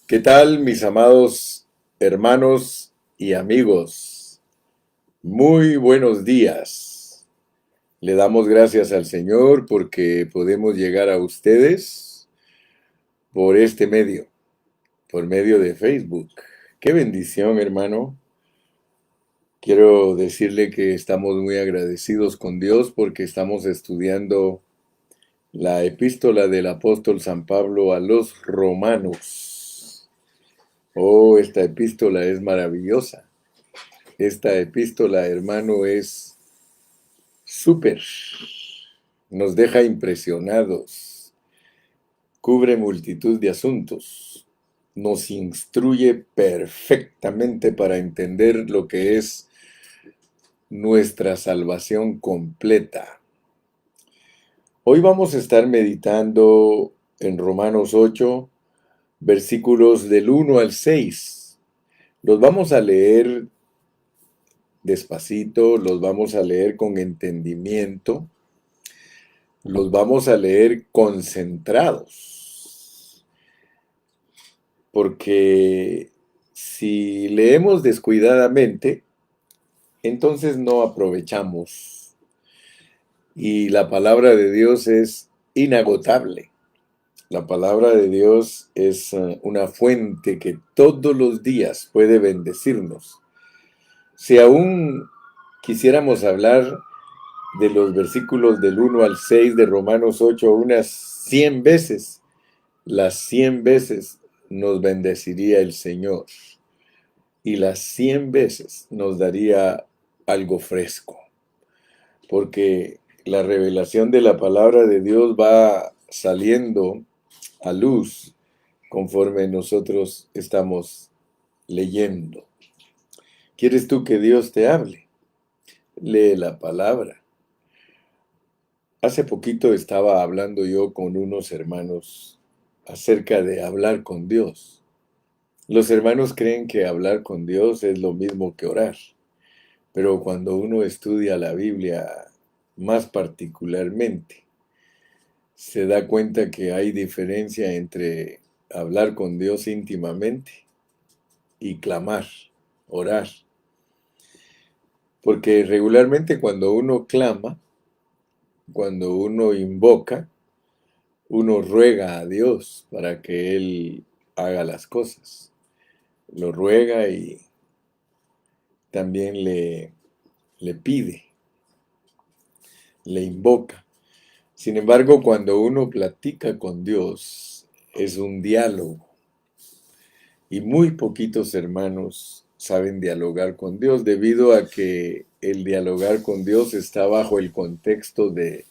¿Qué tal, mis amados hermanos y amigos? Muy buenos días. Le damos gracias al Señor porque podemos llegar a ustedes por este medio, por medio de Facebook. Qué bendición, hermano. Quiero decirle que estamos muy agradecidos con Dios porque estamos estudiando la epístola del apóstol San Pablo a los romanos. Oh, esta epístola es maravillosa. Esta epístola, hermano, es súper. Nos deja impresionados. Cubre multitud de asuntos. Nos instruye perfectamente para entender lo que es nuestra salvación completa. Hoy vamos a estar meditando en Romanos 8, versículos del 1 al 6. Los vamos a leer despacito, los vamos a leer con entendimiento, los vamos a leer concentrados, porque si leemos descuidadamente, entonces no aprovechamos. Y la palabra de Dios es inagotable. La palabra de Dios es una fuente que todos los días puede bendecirnos. Si aún quisiéramos hablar de los versículos del 1 al 6 de Romanos 8 unas 100 veces, las 100 veces nos bendeciría el Señor y las 100 veces nos daría algo fresco, porque la revelación de la palabra de Dios va saliendo a luz conforme nosotros estamos leyendo. ¿Quieres tú que Dios te hable? Lee la palabra. Hace poquito estaba hablando yo con unos hermanos acerca de hablar con Dios. Los hermanos creen que hablar con Dios es lo mismo que orar, pero cuando uno estudia la Biblia más particularmente, se da cuenta que hay diferencia entre hablar con Dios íntimamente y clamar, orar. Porque regularmente cuando uno clama, cuando uno invoca, uno ruega a Dios para que Él haga las cosas. Lo ruega y también le pide, le invoca. Sin embargo, cuando uno platica con Dios, es un diálogo. Y muy poquitos hermanos saben dialogar con Dios debido a que el dialogar con Dios está bajo el contexto de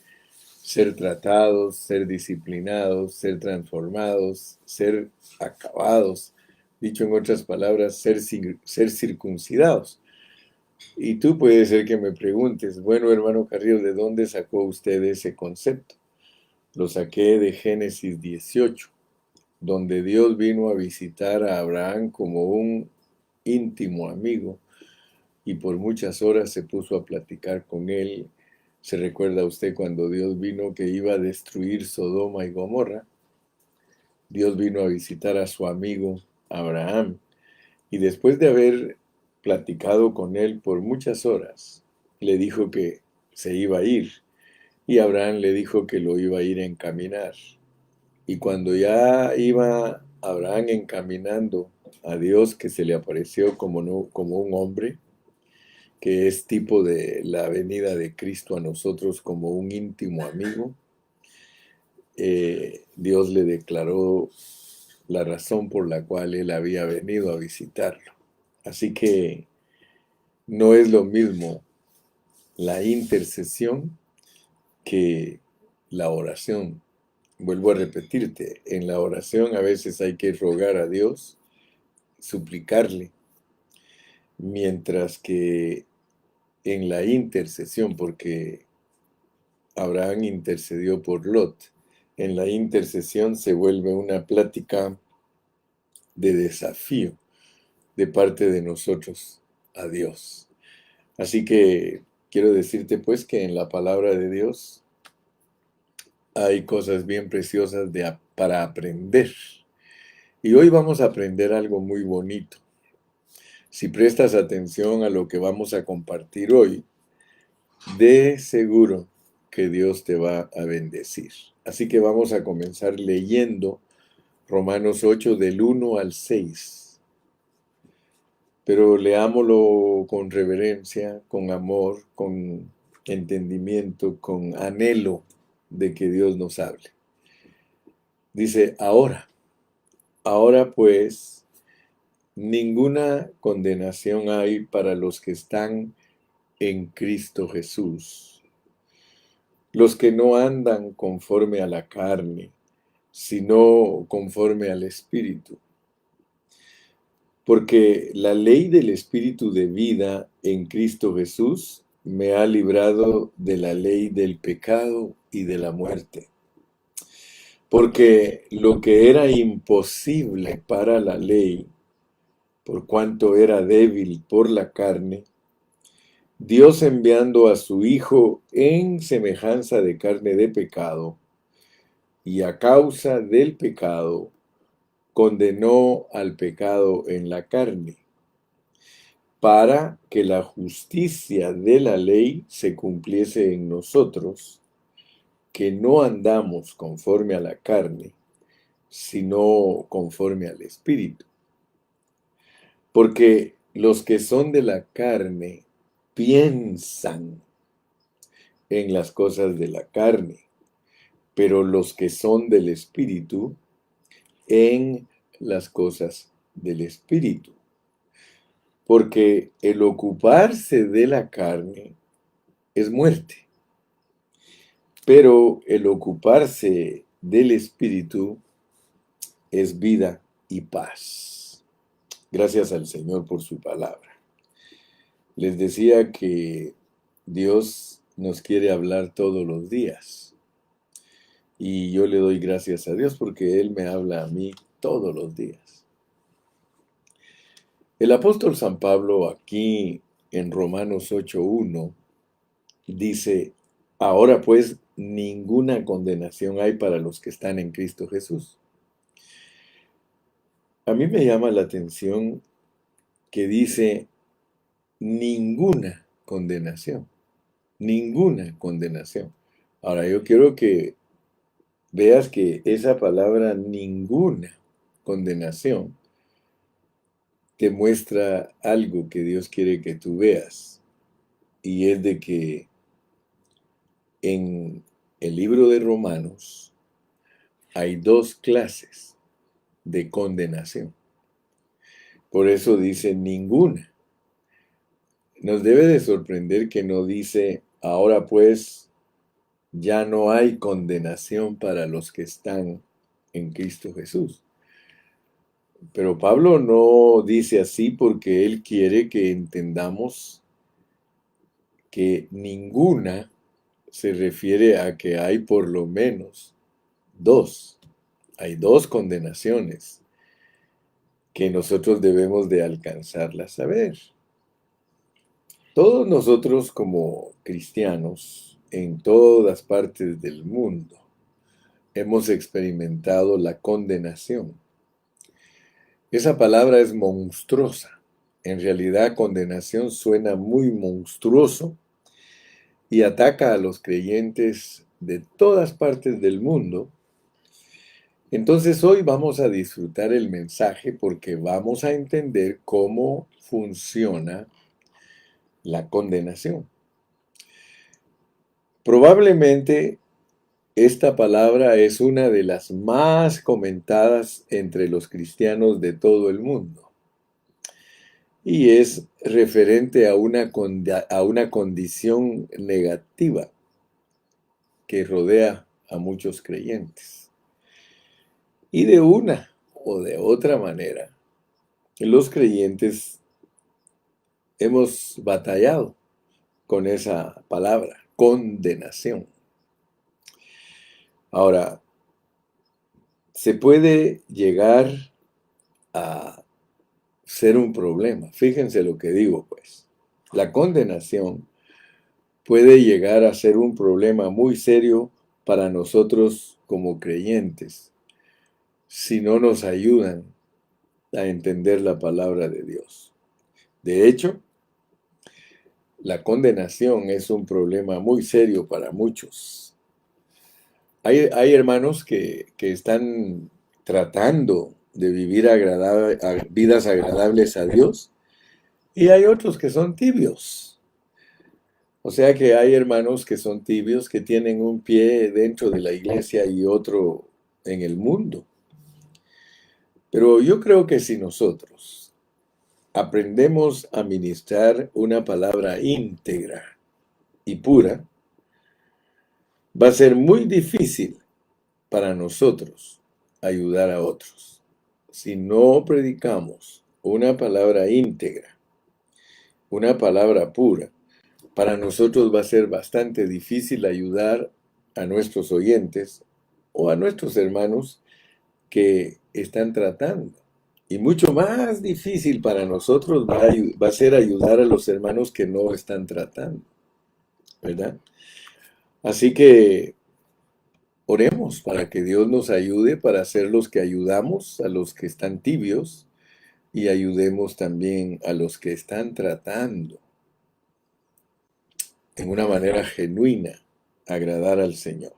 ser tratados, ser disciplinados, ser transformados, ser acabados, dicho en otras palabras, ser circuncidados. Y tú puede ser que me preguntes, bueno, hermano Carrillo, ¿de dónde sacó usted ese concepto? Lo saqué de Génesis 18, donde Dios vino a visitar a Abraham como un íntimo amigo y por muchas horas se puso a platicar con él. ¿Se recuerda usted cuando Dios vino que iba a destruir Sodoma y Gomorra? Dios vino a visitar a su amigo Abraham y después de haber platicado con él por muchas horas, le dijo que se iba a ir y Abraham le dijo que lo iba a ir a encaminar. Y cuando ya iba Abraham encaminando a Dios, que se le apareció como, no, como un hombre, que es tipo de la venida de Cristo a nosotros como un íntimo amigo, Dios le declaró la razón por la cual él había venido a visitarlo. Así que no es lo mismo la intercesión que la oración. Vuelvo a repetirte, en la oración a veces hay que rogar a Dios, suplicarle, mientras que en la intercesión, porque Abraham intercedió por Lot, en la intercesión se vuelve una plática de desafío de parte de nosotros a Dios. Así que quiero decirte pues que en la palabra de Dios hay cosas bien preciosas para aprender. Y hoy vamos a aprender algo muy bonito. Si prestas atención a lo que vamos a compartir hoy, de seguro que Dios te va a bendecir. Así que vamos a comenzar leyendo Romanos 8 del 1 al 6. Pero leámoslo con reverencia, con amor, con entendimiento, con anhelo de que Dios nos hable. Dice, ahora pues, ninguna condenación hay para los que están en Cristo Jesús, los que no andan conforme a la carne, sino conforme al Espíritu. Porque la ley del Espíritu de vida en Cristo Jesús me ha librado de la ley del pecado y de la muerte. Porque lo que era imposible para la ley, por cuanto era débil por la carne, Dios enviando a su Hijo en semejanza de carne de pecado, y a causa del pecado, condenó al pecado en la carne, para que la justicia de la ley se cumpliese en nosotros, que no andamos conforme a la carne, sino conforme al Espíritu. Porque los que son de la carne piensan en las cosas de la carne, pero los que son del Espíritu en las cosas del Espíritu. Porque el ocuparse de la carne es muerte, pero el ocuparse del Espíritu es vida y paz. Gracias al Señor por su palabra. Les decía que Dios nos quiere hablar todos los días. Y yo le doy gracias a Dios porque Él me habla a mí todos los días. El apóstol San Pablo aquí en Romanos 8:1 dice, ahora pues ninguna condenación hay para los que están en Cristo Jesús. A mí me llama la atención que dice ninguna condenación, ninguna condenación. Ahora yo quiero que veas que esa palabra ninguna condenación te muestra algo que Dios quiere que tú veas, y es de que en el libro de Romanos hay dos clases de condenación. Por eso dice ninguna. Nos debe de sorprender que no dice, ahora pues ya no hay condenación para los que están en Cristo Jesús. Pero Pablo no dice así porque él quiere que entendamos que ninguna se refiere a que hay por lo menos dos. Hay dos condenaciones que nosotros debemos de alcanzarlas a ver. Todos nosotros como cristianos en todas partes del mundo hemos experimentado la condenación. Esa palabra es monstruosa. En realidad, condenación suena muy monstruoso y ataca a los creyentes de todas partes del mundo. Entonces hoy vamos a disfrutar el mensaje porque vamos a entender cómo funciona la condenación. Probablemente esta palabra es una de las más comentadas entre los cristianos de todo el mundo y es referente a una condición negativa que rodea a muchos creyentes. Y de una o de otra manera, los creyentes hemos batallado con esa palabra, condenación. Ahora, se puede llegar a ser un problema. Fíjense lo que digo, pues. La condenación puede llegar a ser un problema muy serio para nosotros como creyentes si no nos ayudan a entender la palabra de Dios. De hecho, la condenación es un problema muy serio para muchos. Hay hermanos que están tratando de vivir vidas agradables a Dios y hay otros que son tibios. O sea que hay hermanos que son tibios, que tienen un pie dentro de la iglesia y otro en el mundo. Pero yo creo que si nosotros aprendemos a ministrar una palabra íntegra y pura, va a ser muy difícil para nosotros ayudar a otros. Si no predicamos una palabra íntegra, una palabra pura, para nosotros va a ser bastante difícil ayudar a nuestros oyentes o a nuestros hermanos que están tratando. Y mucho más difícil para nosotros va a ser ayudar a los hermanos que no están tratando, ¿verdad? Así que oremos para que Dios nos ayude para ser los que ayudamos a los que están tibios y ayudemos también a los que están tratando en una manera genuina agradar al Señor.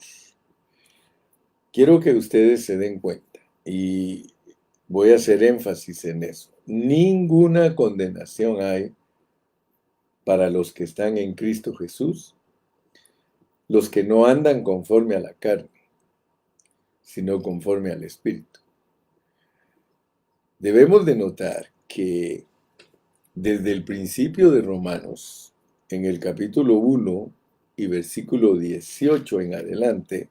Quiero que ustedes se den cuenta y voy a hacer énfasis en eso. Ninguna condenación hay para los que están en Cristo Jesús, los que no andan conforme a la carne, sino conforme al Espíritu. Debemos de notar que desde el principio de Romanos, en el capítulo 1 y versículo 18 en adelante,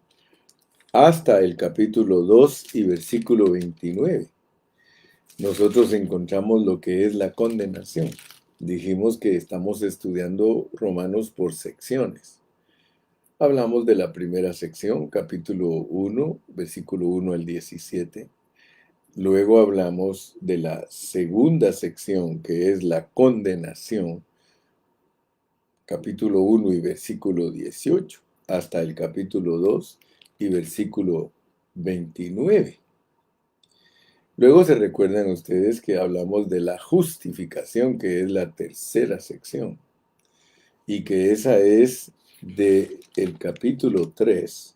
hasta el capítulo 2 y versículo 29, nosotros encontramos lo que es la condenación. Dijimos que estamos estudiando Romanos por secciones. Hablamos de la primera sección, capítulo 1, versículo 1 al 17. Luego hablamos de la segunda sección, que es la condenación, capítulo 1 y versículo 18, hasta el capítulo 2 y versículo 29. Luego se recuerdan ustedes que hablamos de la justificación, que es la tercera sección, y que esa es de el capítulo 3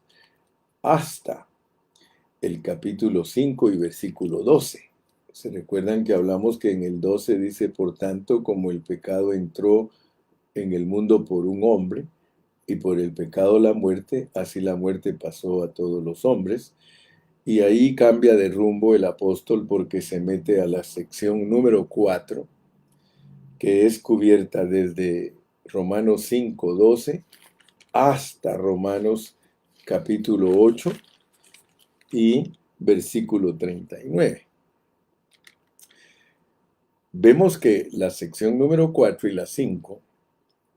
hasta el capítulo 5 y versículo 12. Se recuerdan que hablamos que en el 12 dice, por tanto, como el pecado entró en el mundo por un hombre, y por el pecado la muerte, así la muerte pasó a todos los hombres. Y ahí cambia de rumbo el apóstol porque se mete a la sección número 4, que es cubierta desde Romanos 5:12 hasta Romanos capítulo 8 y versículo 39. Vemos que la sección número 4 y la 5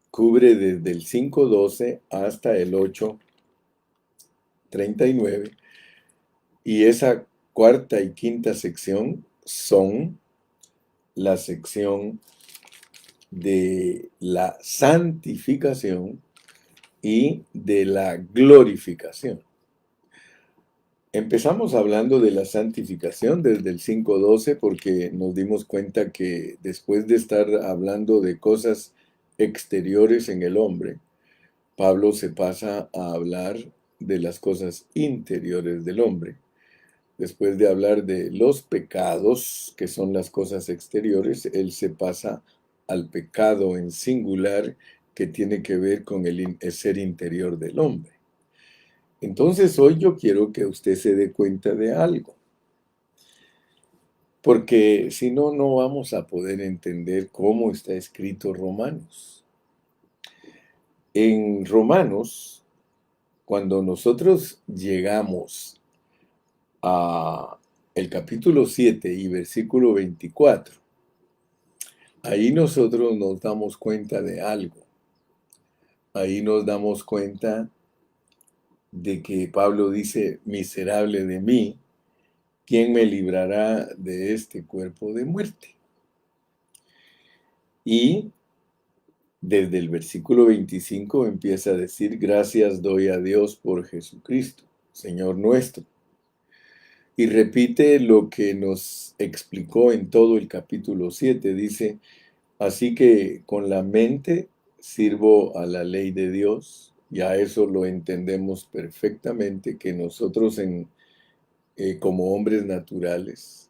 cubre desde el 5:12 hasta el 8:39, y esa cuarta y quinta sección son la sección de la santificación y de la glorificación. Empezamos hablando de la santificación desde el 5:12 porque nos dimos cuenta que después de estar hablando de cosas exteriores en el hombre, Pablo se pasa a hablar de las cosas interiores del hombre. Después de hablar de los pecados, que son las cosas exteriores, él se pasa al pecado en singular, que tiene que ver con el ser interior del hombre. Entonces hoy yo quiero que usted se dé cuenta de algo, porque si no, no vamos a poder entender cómo está escrito Romanos. En Romanos, cuando nosotros llegamos a el capítulo 7 y versículo 24, ahí nosotros nos damos cuenta de algo. Ahí nos damos cuenta de que Pablo dice, miserable de mí, ¿quién me librará de este cuerpo de muerte? Y desde el versículo 25 empieza a decir, gracias doy a Dios por Jesucristo, Señor nuestro, Y repite lo que nos explicó en todo el capítulo 7. Dice, así que con la mente sirvo a la ley de Dios. Ya eso lo entendemos perfectamente, que nosotros como hombres naturales,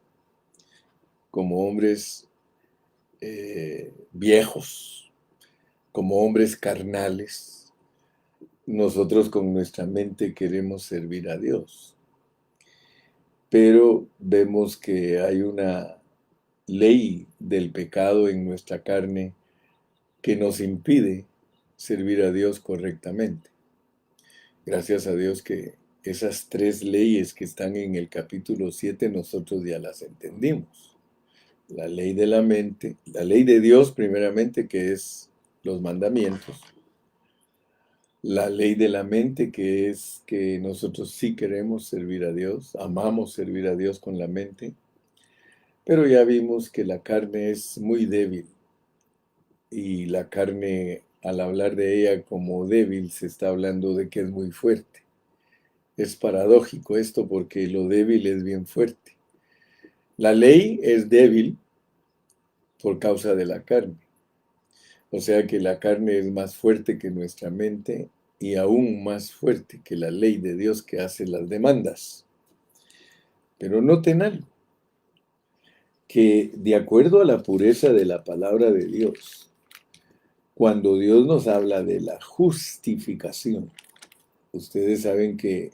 como hombres viejos, como hombres carnales, nosotros con nuestra mente queremos servir a Dios. Pero vemos que hay una ley del pecado en nuestra carne que nos impide servir a Dios correctamente. Gracias a Dios que esas tres leyes que están en el capítulo 7 nosotros ya las entendimos. La ley de la mente, la ley de Dios primeramente, que es los mandamientos. La ley de la mente, que es que nosotros sí queremos servir a Dios, amamos servir a Dios con la mente, pero ya vimos que la carne es muy débil y la carne, al hablar de ella como débil, se está hablando de que es muy fuerte. Es paradójico esto porque lo débil es bien fuerte. La ley es débil por causa de la carne. O sea que la carne es más fuerte que nuestra mente y aún más fuerte que la ley de Dios que hace las demandas. Pero noten algo, que de acuerdo a la pureza de la palabra de Dios, cuando Dios nos habla de la justificación, ustedes saben que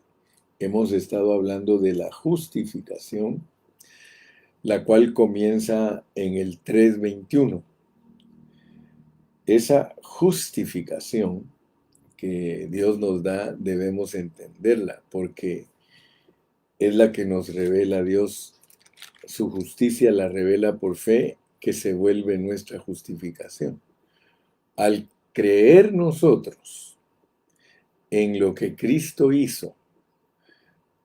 hemos estado hablando de la justificación, la cual comienza en el 3:21. Esa justificación que Dios nos da debemos entenderla porque es la que nos revela Dios. Su justicia la revela por fe, que se vuelve nuestra justificación. Al creer nosotros en lo que Cristo hizo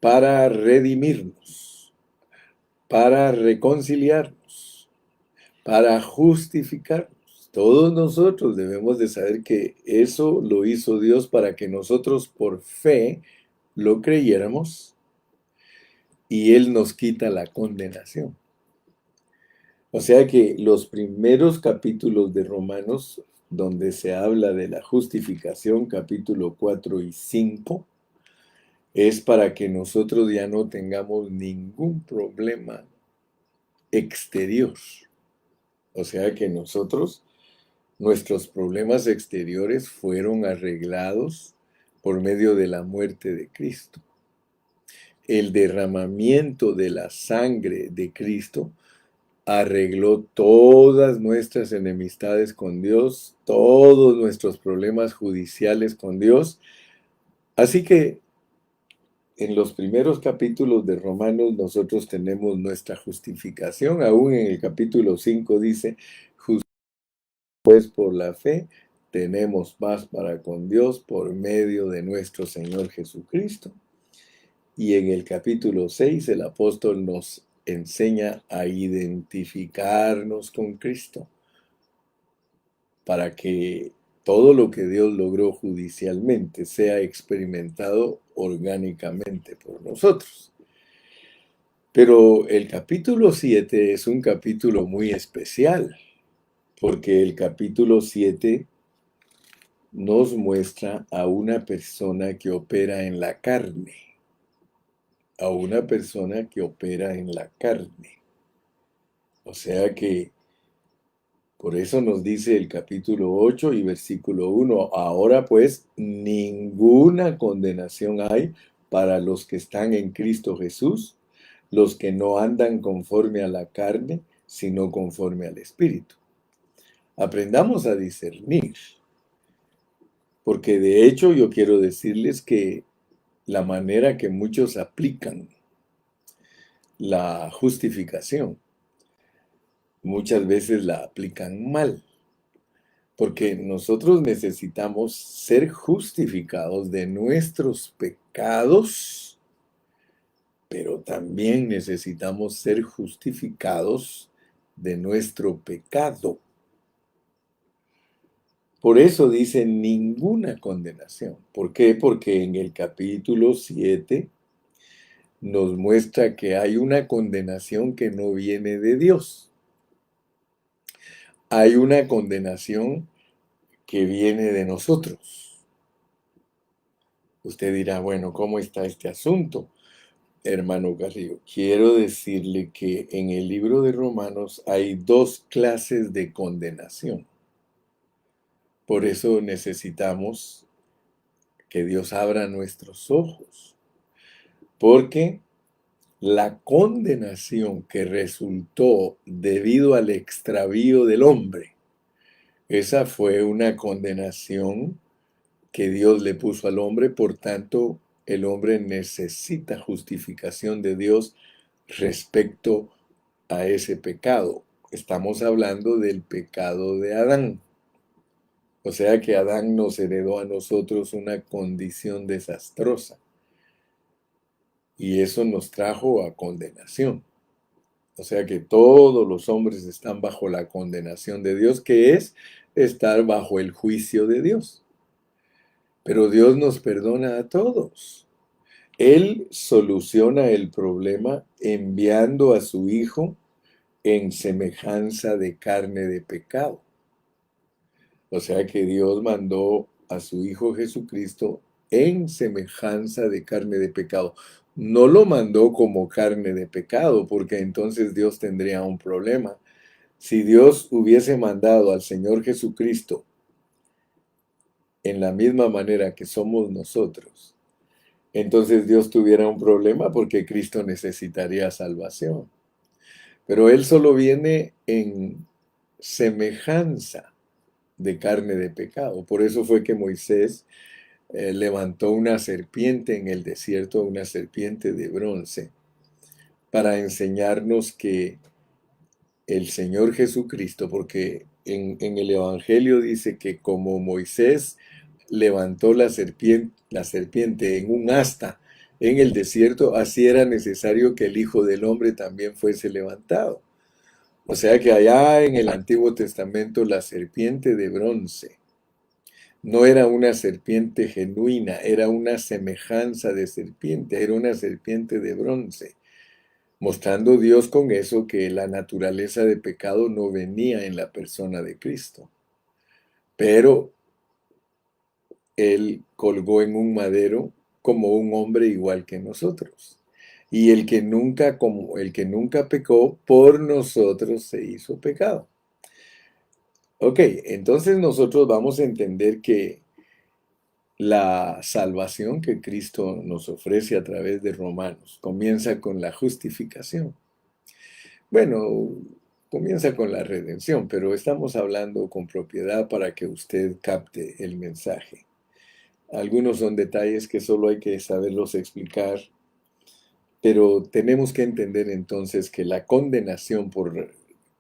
para redimirnos, para reconciliarnos, para justificarnos, todos nosotros debemos de saber que eso lo hizo Dios para que nosotros por fe lo creyéramos y Él nos quita la condenación. O sea que los primeros capítulos de Romanos, donde se habla de la justificación, capítulo 4 y 5, es para que nosotros ya no tengamos ningún problema exterior. O sea que nuestros problemas exteriores fueron arreglados por medio de la muerte de Cristo. El derramamiento de la sangre de Cristo arregló todas nuestras enemistades con Dios, todos nuestros problemas judiciales con Dios. Así que en los primeros capítulos de Romanos nosotros tenemos nuestra justificación. Aún en el capítulo 5 dice, pues por la fe tenemos paz para con Dios por medio de nuestro Señor Jesucristo. Y en el capítulo 6 el apóstol nos enseña a identificarnos con Cristo para que todo lo que Dios logró judicialmente sea experimentado orgánicamente por nosotros. Pero el capítulo 7 es un capítulo muy especial, porque el capítulo 7 nos muestra a una persona que opera en la carne, a una persona que opera en la carne. O sea que por eso nos dice el capítulo 8 y versículo 1, ahora pues ninguna condenación hay para los que están en Cristo Jesús, los que no andan conforme a la carne, sino conforme al Espíritu. Aprendamos a discernir, porque de hecho yo quiero decirles que la manera que muchos aplican la justificación, muchas veces la aplican mal. Porque nosotros necesitamos ser justificados de nuestros pecados, pero también necesitamos ser justificados de nuestro pecado. Por eso dice ninguna condenación. ¿Por qué? Porque en el capítulo 7 nos muestra que hay una condenación que no viene de Dios. Hay una condenación que viene de nosotros. Usted dirá, bueno, ¿cómo está este asunto, hermano Carrillo? Quiero decirle que en el libro de Romanos hay dos clases de condenación. Por eso necesitamos que Dios abra nuestros ojos, porque la condenación que resultó debido al extravío del hombre, esa fue una condenación que Dios le puso al hombre, por tanto, el hombre necesita justificación de Dios respecto a ese pecado. Estamos hablando del pecado de Adán. O sea que Adán nos heredó a nosotros una condición desastrosa y eso nos trajo a condenación. O sea que todos los hombres están bajo la condenación de Dios, que es estar bajo el juicio de Dios. Pero Dios nos perdona a todos. Él soluciona el problema enviando a su Hijo en semejanza de carne de pecado. O sea que Dios mandó a su Hijo Jesucristo en semejanza de carne de pecado. No lo mandó como carne de pecado, porque entonces Dios tendría un problema. Si Dios hubiese mandado al Señor Jesucristo en la misma manera que somos nosotros, entonces Dios tuviera un problema porque Cristo necesitaría salvación. Pero Él solo viene en semejanza de carne de pecado. Por eso fue que Moisés levantó una serpiente en el desierto, una serpiente de bronce, para enseñarnos que el Señor Jesucristo, porque en el Evangelio dice que como Moisés levantó la serpiente en un asta en el desierto, así era necesario que el Hijo del Hombre también fuese levantado. O sea que allá en el Antiguo Testamento la serpiente de bronce no era una serpiente genuina, era una semejanza de serpiente, era una serpiente de bronce, mostrando Dios con eso que la naturaleza de pecado no venía en la persona de Cristo. Pero Él colgó en un madero como un hombre igual que nosotros. Y como el que nunca pecó, por nosotros se hizo pecado. Ok, entonces nosotros vamos a entender que la salvación que Cristo nos ofrece a través de Romanos comienza con la justificación. Bueno, comienza con la redención, pero estamos hablando con propiedad para que usted capte el mensaje. Algunos son detalles que solo hay que saberlos explicar, pero tenemos que entender entonces que la condenación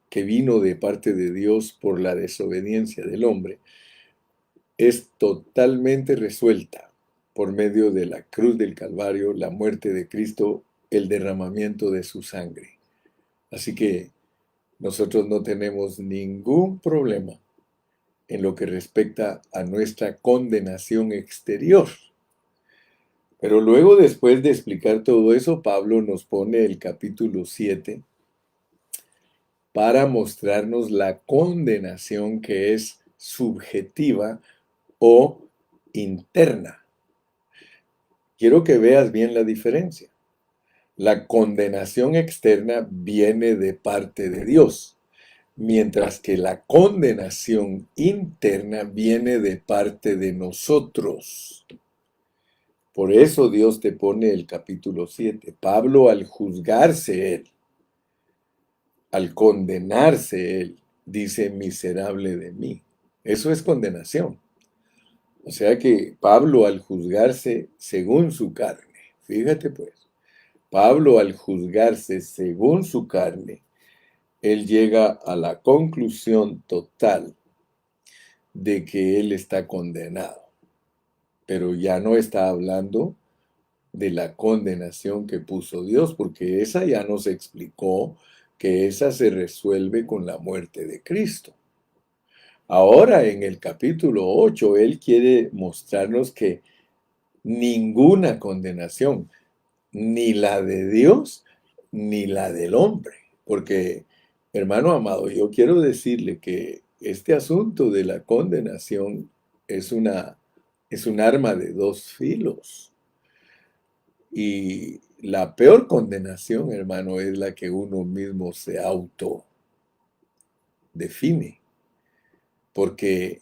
que vino de parte de Dios por la desobediencia del hombre es totalmente resuelta por medio de la cruz del Calvario, la muerte de Cristo, el derramamiento de su sangre. Así que nosotros no tenemos ningún problema en lo que respecta a nuestra condenación exterior. Pero luego, después de explicar todo eso, Pablo nos pone el capítulo 7 para mostrarnos la condenación que es subjetiva o interna. Quiero que veas bien la diferencia. La condenación externa viene de parte de Dios, mientras que la condenación interna viene de parte de nosotros. Por eso Dios te pone el capítulo 7. Pablo, al juzgarse él, al condenarse él, dice: miserable de mí. Eso es condenación. O sea que Pablo, al juzgarse según su carne, fíjate pues, Pablo, al juzgarse según su carne, él llega a la conclusión total de que él está condenado. Pero ya no está hablando de la condenación que puso Dios, porque esa ya nos explicó que esa se resuelve con la muerte de Cristo. Ahora en el capítulo 8, él quiere mostrarnos que ninguna condenación. ni la de Dios, ni la del hombre. Porque, hermano amado, yo quiero decirle que este asunto de la condenación es es un arma de dos filos. Y la peor condenación, hermano, es la que uno mismo se autodefine. Porque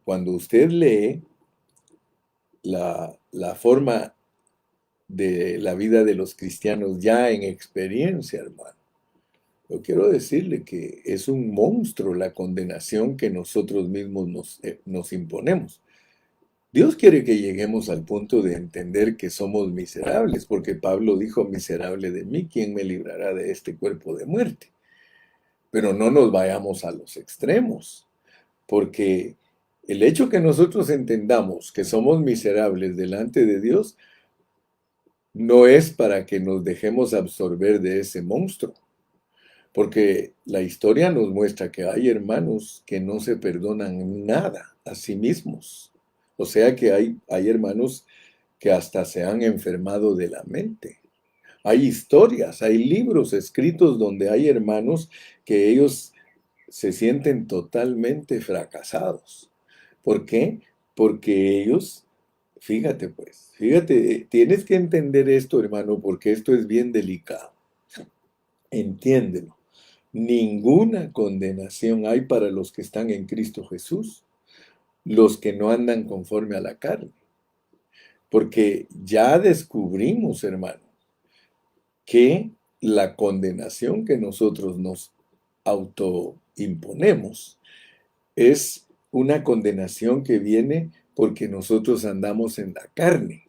cuando usted lee la forma de la vida de los cristianos ya en experiencia, hermano, yo quiero decirle que es un monstruo la condenación que nosotros mismos nos imponemos. Dios quiere que lleguemos al punto de entender que somos miserables, porque Pablo dijo, miserable de mí, ¿quién me librará de este cuerpo de muerte? Pero no nos vayamos a los extremos, porque el hecho que nosotros entendamos que somos miserables delante de Dios no es para que nos dejemos absorber de ese monstruo, porque la historia nos muestra que hay hermanos que no se perdonan nada a sí mismos. O sea que hay hermanos que hasta se han enfermado de la mente. Hay historias, hay libros escritos donde hay hermanos que ellos se sienten totalmente fracasados. ¿Por qué? Porque ellos, fíjate pues, fíjate, tienes que entender esto, hermano, porque esto es bien delicado. Entiéndelo. Ninguna condenación hay para los que están en Cristo Jesús, los que no andan conforme a la carne. Porque ya descubrimos, hermano, que la condenación que nosotros nos autoimponemos es una condenación que viene porque nosotros andamos en la carne.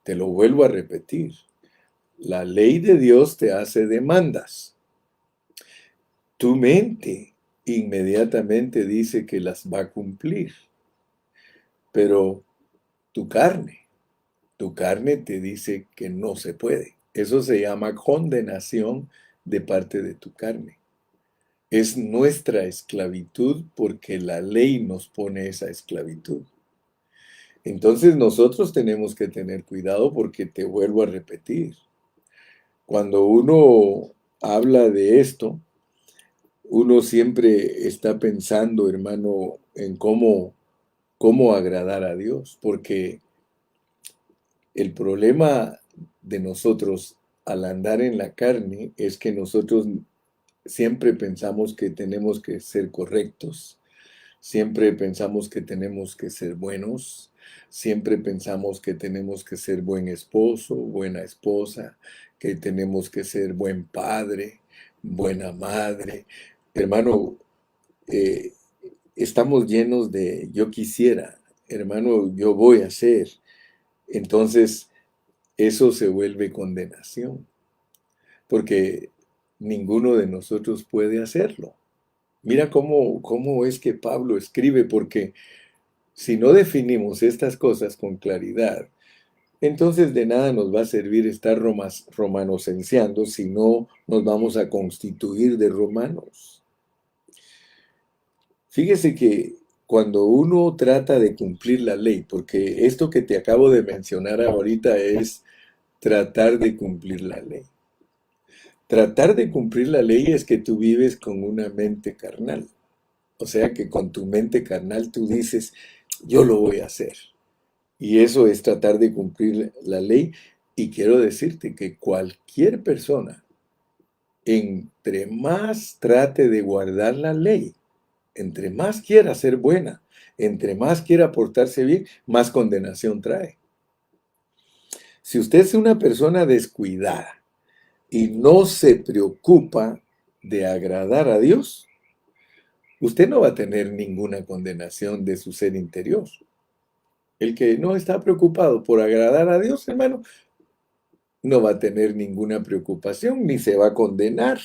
Te lo vuelvo a repetir. La ley de Dios te hace demandas. Tu mente inmediatamente dice que las va a cumplir, pero tu carne te dice que no se puede. Eso se llama condenación de parte de tu carne. Es nuestra esclavitud porque la ley nos pone esa esclavitud. Entonces nosotros tenemos que tener cuidado porque te vuelvo a repetir. Cuando uno habla de esto, uno siempre está pensando, hermano, en cómo agradar a Dios, porque el problema de nosotros al andar en la carne es que nosotros siempre pensamos que tenemos que ser correctos, siempre pensamos que tenemos que ser buenos, siempre pensamos que tenemos que ser buen esposo, buena esposa, que tenemos que ser buen padre, buena madre. Hermano, eh, estamos llenos de yo quisiera, hermano, yo voy a hacer. Entonces, eso se vuelve condenación, porque ninguno de nosotros puede hacerlo. Mira cómo es que Pablo escribe, porque si no definimos estas cosas con claridad, entonces de nada nos va a servir estar romanosenciando si no nos vamos a constituir de romanos. Fíjese que cuando uno trata de cumplir la ley, porque esto que te acabo de mencionar ahorita es tratar de cumplir la ley. Tratar de cumplir la ley es que tú vives con una mente carnal. O sea que con tu mente carnal tú dices, yo lo voy a hacer. Y eso es tratar de cumplir la ley. Y quiero decirte que cualquier persona, entre más trate de guardar la ley, entre más quiera ser buena, entre más quiera portarse bien, más condenación trae. Si usted es una persona descuidada y no se preocupa de agradar a Dios, usted no va a tener ninguna condenación de su ser interior. El que no está preocupado por agradar a Dios, hermano, no va a tener ninguna preocupación ni se va a condenar.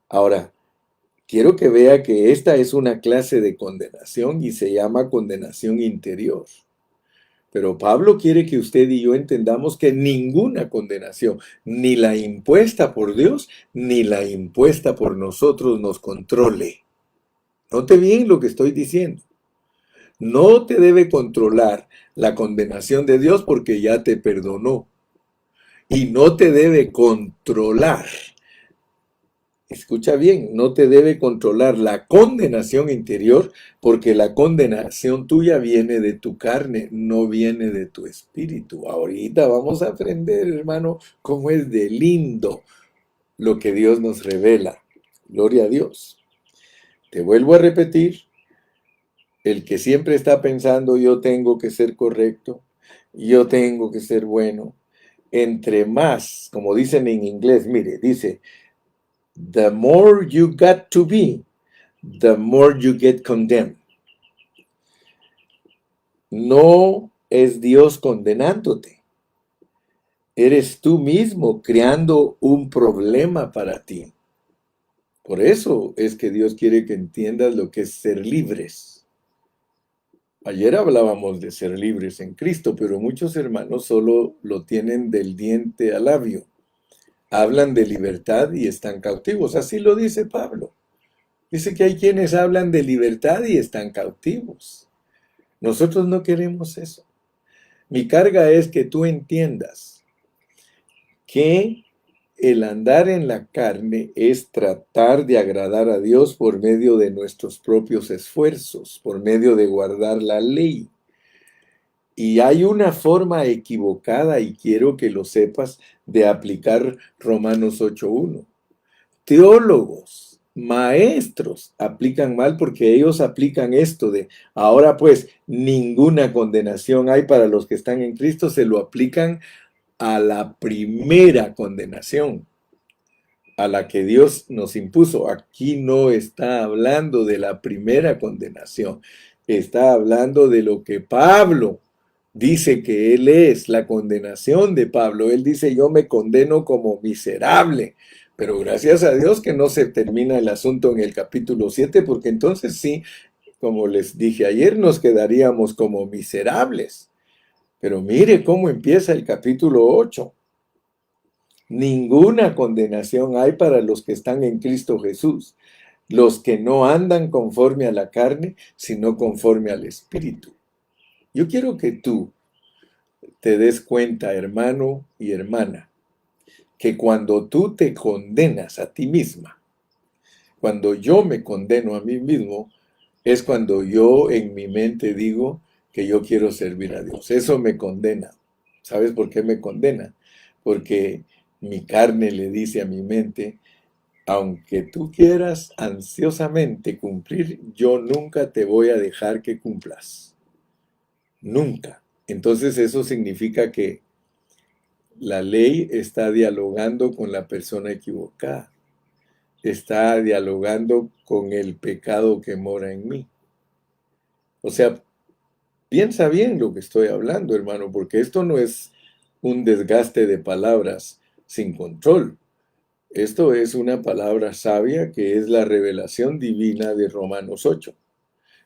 Ahora, quiero que vea que esta es una clase de condenación y se llama condenación interior. Pero Pablo quiere que usted y yo entendamos que ninguna condenación, ni la impuesta por Dios, ni la impuesta por nosotros nos controle. Note bien lo que estoy diciendo. No te debe controlar la condenación de Dios porque ya te perdonó. Y no te debe controlar, escucha bien, no te debe controlar la condenación interior porque la condenación tuya viene de tu carne, no viene de tu espíritu. Ahorita vamos a aprender, hermano, cómo es de lindo lo que Dios nos revela. Gloria a Dios. Te vuelvo a repetir, el que siempre está pensando yo tengo que ser correcto, yo tengo que ser bueno, entre más, como dicen en inglés, mire, dice, the more you got to be, the more you get condemned. No es Dios condenándote, eres tú mismo creando un problema para ti. Por eso es que Dios quiere que entiendas lo que es ser libres. Ayer hablábamos de ser libres en Cristo, pero muchos hermanos solo lo tienen del diente al labio. Hablan de libertad y están cautivos. Así lo dice Pablo. Dice que hay quienes hablan de libertad y están cautivos. Nosotros no queremos eso. Mi carga es que tú entiendas que el andar en la carne es tratar de agradar a Dios por medio de nuestros propios esfuerzos, por medio de guardar la ley. Y hay una forma equivocada, y quiero que lo sepas, de aplicar Romanos 8:1. Teólogos, maestros, aplican mal porque ellos aplican esto de, ahora pues, ninguna condenación hay para los que están en Cristo, se lo aplican a la primera condenación, a la que Dios nos impuso. Aquí no está hablando de la primera condenación, está hablando de lo que Pablo dice que él es, la condenación de Pablo. Él dice, yo me condeno como miserable. Pero gracias a Dios que no se termina el asunto en el capítulo 7, porque entonces sí, como les dije ayer, nos quedaríamos como miserables. Pero mire cómo empieza el capítulo 8. Ninguna condenación hay para los que están en Cristo Jesús, los que no andan conforme a la carne, sino conforme al Espíritu. Yo quiero que tú te des cuenta, hermano y hermana, que cuando tú te condenas a ti misma, cuando yo me condeno a mí mismo, es cuando yo en mi mente digo que yo quiero servir a Dios. Eso me condena. ¿Sabes por qué me condena? Porque mi carne le dice a mi mente, aunque tú quieras ansiosamente cumplir, yo nunca te voy a dejar que cumplas. Nunca. Entonces eso significa que la ley está dialogando con la persona equivocada. Está dialogando con el pecado que mora en mí. O sea, piensa bien lo que estoy hablando, hermano, porque esto no es un desgaste de palabras sin control. Esto es una palabra sabia que es la revelación divina de Romanos 8.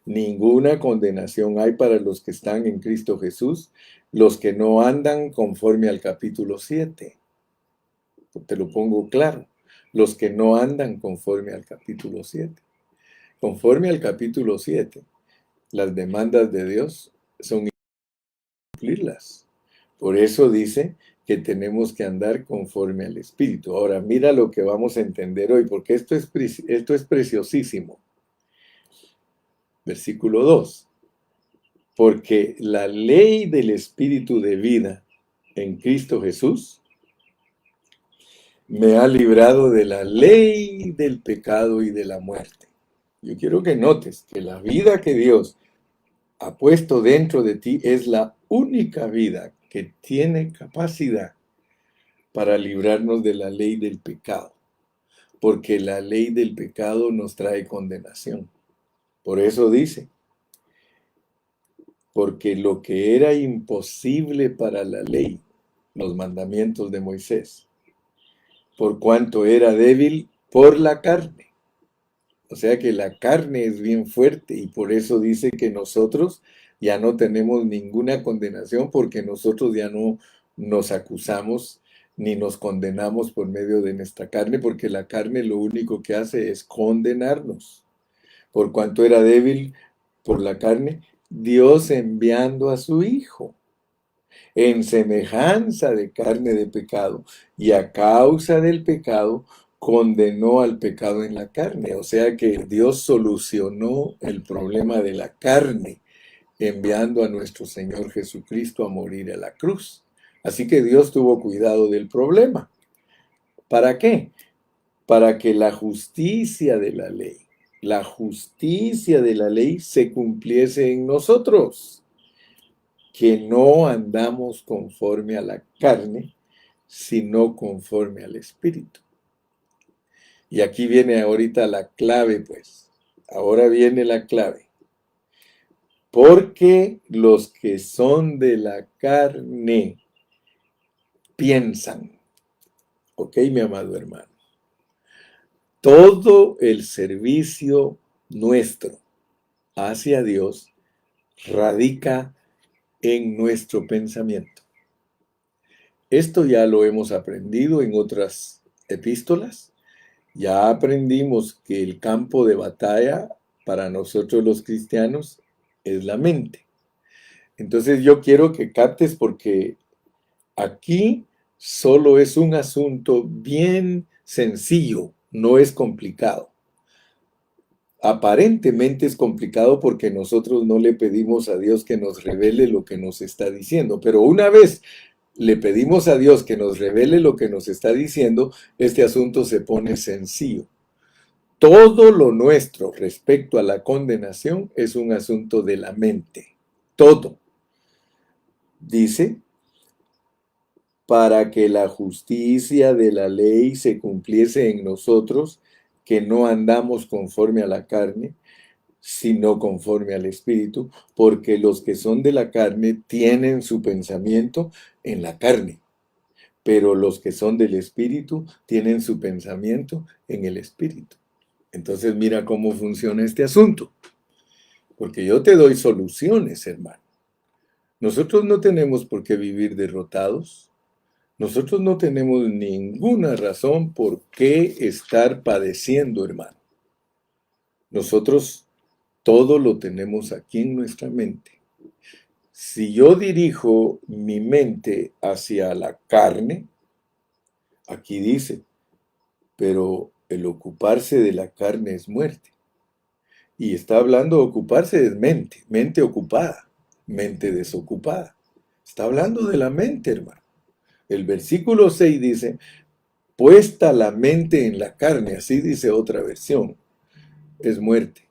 Ninguna condenación hay para los que están en Cristo Jesús, los que no andan conforme al capítulo 7. Te lo pongo claro. Los que no andan conforme al capítulo 7. Conforme al capítulo 7, las demandas de Dios son cumplirlas. Por eso dice que tenemos que andar conforme al Espíritu. Ahora, mira lo que vamos a entender hoy, porque esto es preciosísimo. Versículo 2. Porque la ley del Espíritu de vida en Cristo Jesús me ha librado de la ley del pecado y de la muerte. Yo quiero que notes que la vida que Dios ha puesto dentro de ti es la única vida que tiene capacidad para librarnos de la ley del pecado, porque la ley del pecado nos trae condenación. Por eso dice, porque lo que era imposible para la ley, los mandamientos de Moisés, por cuanto era débil por la carne. O sea que la carne es bien fuerte y por eso dice que nosotros ya no tenemos ninguna condenación porque nosotros ya no nos acusamos ni nos condenamos por medio de nuestra carne, porque la carne lo único que hace es condenarnos. Por cuanto era débil por la carne, Dios enviando a su Hijo en semejanza de carne de pecado, y a causa del pecado condenó al pecado en la carne. O sea que Dios solucionó el problema de la carne, enviando a nuestro Señor Jesucristo a morir a la cruz. Así que Dios tuvo cuidado del problema. ¿Para qué? Para que la justicia de la ley se cumpliese en nosotros, que no andamos conforme a la carne, sino conforme al Espíritu. Y aquí viene ahorita la clave, pues. Ahora viene la clave. Porque los que son de la carne piensan. ¿Ok, mi amado hermano? Todo el servicio nuestro hacia Dios radica en nuestro pensamiento. Esto ya lo hemos aprendido en otras epístolas. Ya aprendimos que el campo de batalla para nosotros los cristianos es la mente. Entonces yo quiero que captes, porque aquí solo es un asunto bien sencillo, no es complicado. Aparentemente es complicado porque nosotros no le pedimos a Dios que nos revele lo que nos está diciendo, pero una vez le pedimos a Dios que nos revele lo que nos está diciendo, este asunto se pone sencillo. Todo lo nuestro respecto a la condenación es un asunto de la mente. Todo. Dice, para que la justicia de la ley se cumpliese en nosotros, que no andamos conforme a la carne, sino conforme al Espíritu, porque los que son de la carne tienen su pensamiento en la carne, pero los que son del Espíritu tienen su pensamiento en el Espíritu. Entonces mira cómo funciona este asunto, porque yo te doy soluciones, hermano. Nosotros no tenemos por qué vivir derrotados. Nosotros no tenemos ninguna razón por qué estar padeciendo, hermano. Nosotros todo lo tenemos aquí en nuestra mente. Si yo dirijo mi mente hacia la carne, aquí dice, pero el ocuparse de la carne es muerte. Y está hablando de ocuparse de mente, mente ocupada, mente desocupada. Está hablando de la mente, hermano. El versículo 6 dice, puesta la mente en la carne, así dice otra versión, es muerte.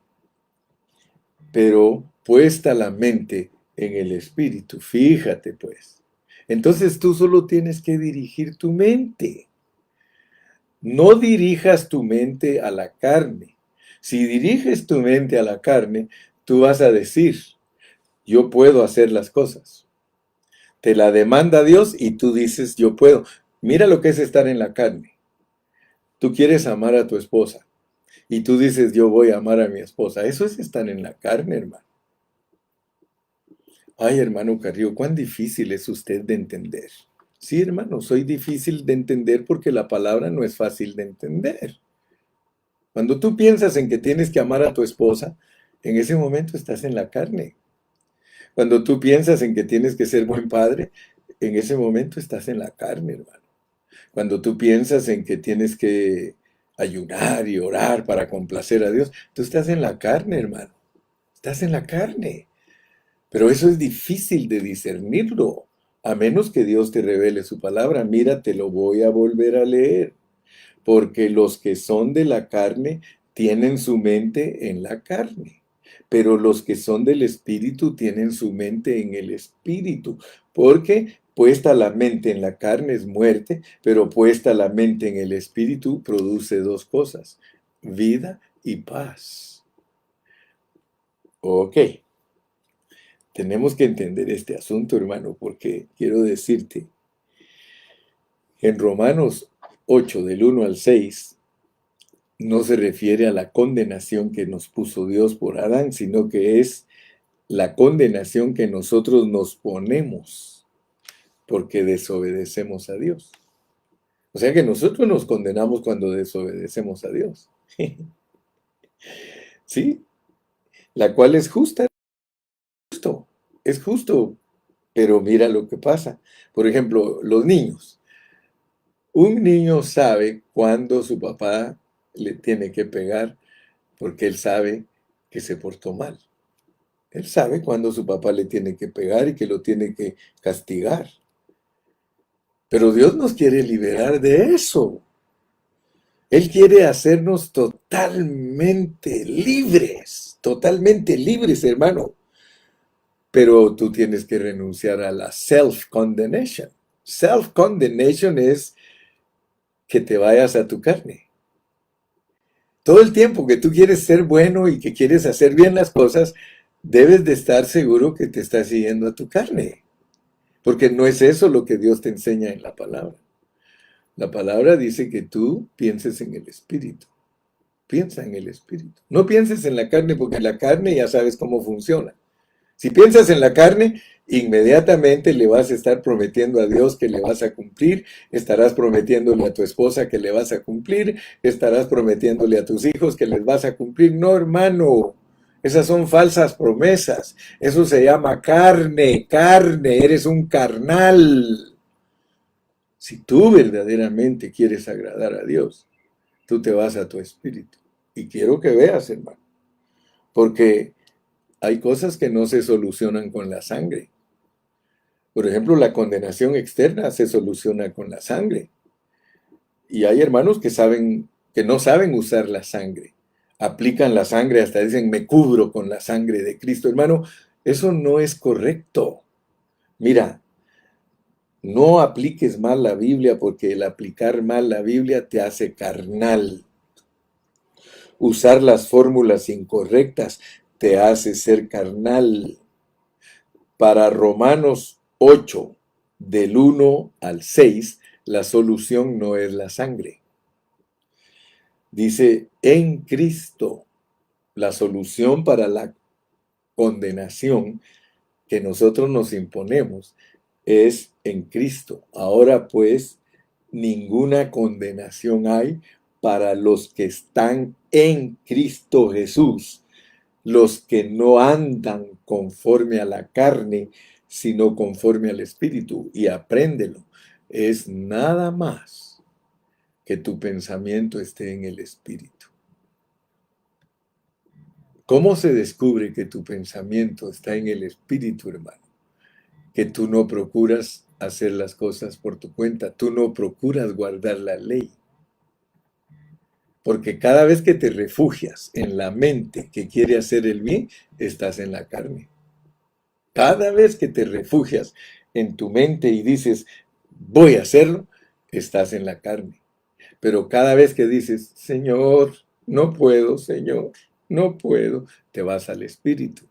Pero puesta la mente en el espíritu, fíjate pues. Entonces tú solo tienes que dirigir tu mente. No dirijas tu mente a la carne. Si diriges tu mente a la carne, tú vas a decir, yo puedo hacer las cosas. Te la demanda Dios y tú dices, yo puedo. Mira lo que es estar en la carne. Tú quieres amar a tu esposa y tú dices, yo voy a amar a mi esposa. Eso es estar en la carne, hermano. Ay, hermano Carrillo, cuán difícil es usted de entender. Sí, hermano, soy difícil de entender porque la palabra no es fácil de entender. Cuando tú piensas en que tienes que amar a tu esposa, en ese momento estás en la carne. Cuando tú piensas en que tienes que ser buen padre, en ese momento estás en la carne, hermano. Cuando tú piensas en que tienes que ayunar y orar para complacer a Dios, tú estás en la carne, hermano. Estás en la carne. Pero eso es difícil de discernirlo, a menos que Dios te revele su palabra. Mira, te lo voy a volver a leer. Porque los que son de la carne tienen su mente en la carne, pero los que son del Espíritu tienen su mente en el Espíritu. Porque puesta la mente en la carne es muerte, pero puesta la mente en el Espíritu produce dos cosas, vida y paz. Ok, tenemos que entender este asunto, hermano, porque quiero decirte, en Romanos 8, del 1 al 6, no se refiere a la condenación que nos puso Dios por Adán, sino que es la condenación que nosotros nos ponemos porque desobedecemos a Dios. O sea que nosotros nos condenamos cuando desobedecemos a Dios. ¿Sí? La cual es justa es justo, pero mira lo que pasa. Por ejemplo, los niños. Un niño sabe cuándo su papá le tiene que pegar porque él sabe que se portó mal. Él sabe cuándo su papá le tiene que pegar y que lo tiene que castigar. Pero Dios nos quiere liberar de eso. Él quiere hacernos totalmente libres, hermano. Pero tú tienes que renunciar a la self-condemnation. Self-condemnation es que te vayas a tu carne. Todo el tiempo que tú quieres ser bueno y que quieres hacer bien las cosas, debes de estar seguro que te estás siguiendo a tu carne. Porque no es eso lo que Dios te enseña en la palabra. La palabra dice que tú pienses en el Espíritu. Piensa en el Espíritu. No pienses en la carne porque la carne ya sabes cómo funciona. Si piensas en la carne, inmediatamente le vas a estar prometiendo a Dios que le vas a cumplir, estarás prometiéndole a tu esposa que le vas a cumplir, estarás prometiéndole a tus hijos que les vas a cumplir. No, hermano, esas son falsas promesas. Eso se llama carne, eres un carnal. Si tú verdaderamente quieres agradar a Dios, tú te vas a tu espíritu. Y quiero que veas, hermano, porque hay cosas que no se solucionan con la sangre. Por ejemplo, la condenación externa se soluciona con la sangre. Y hay hermanos que no saben usar la sangre. Aplican la sangre, hasta dicen, me cubro con la sangre de Cristo. Hermano, eso no es correcto. Mira, no apliques mal la Biblia porque el aplicar mal la Biblia te hace carnal. Usar las fórmulas incorrectas te hace ser carnal. Para Romanos 8, del 1 al 6, la solución no es la sangre. Dice, en Cristo, la solución para la condenación que nosotros nos imponemos es en Cristo. Ahora pues, ninguna condenación hay para los que están en Cristo Jesús, los que no andan conforme a la carne, sino conforme al Espíritu. Y apréndelo, es nada más que tu pensamiento esté en el Espíritu. ¿Cómo se descubre que tu pensamiento está en el Espíritu, hermano? Que tú no procuras hacer las cosas por tu cuenta, tú no procuras guardar la ley. Porque cada vez que te refugias en la mente que quiere hacer el bien, estás en la carne. Cada vez que te refugias en tu mente y dices, voy a hacerlo, estás en la carne. Pero cada vez que dices, Señor, no puedo, Señor, no puedo, te vas al Espíritu.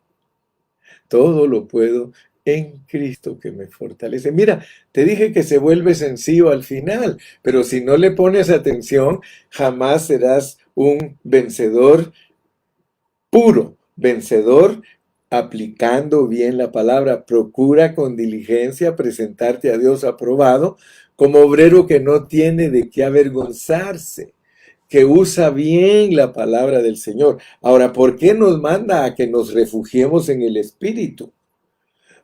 Todo lo puedo en Cristo que me fortalece. Mira, te dije que se vuelve sencillo al final, pero si no le pones atención, jamás serás un vencedor puro, vencedor aplicando bien la palabra. Procura con diligencia presentarte a Dios aprobado como obrero que no tiene de qué avergonzarse, que usa bien la palabra del Señor. Ahora, ¿por qué nos manda a que nos refugiemos en el Espíritu?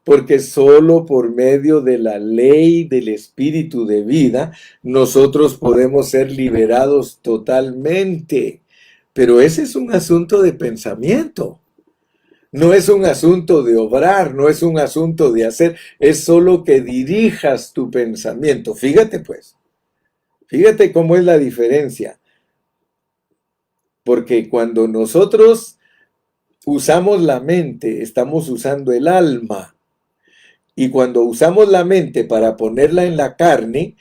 Porque solo por medio de la ley del Espíritu de vida, nosotros podemos ser liberados totalmente. Pero ese es un asunto de pensamiento. No es un asunto de obrar, no es un asunto de hacer, es solo que dirijas tu pensamiento. Fíjate pues, fíjate cómo es la diferencia. Porque cuando nosotros usamos la mente, estamos usando el alma. Y cuando usamos la mente para ponerla en la carne,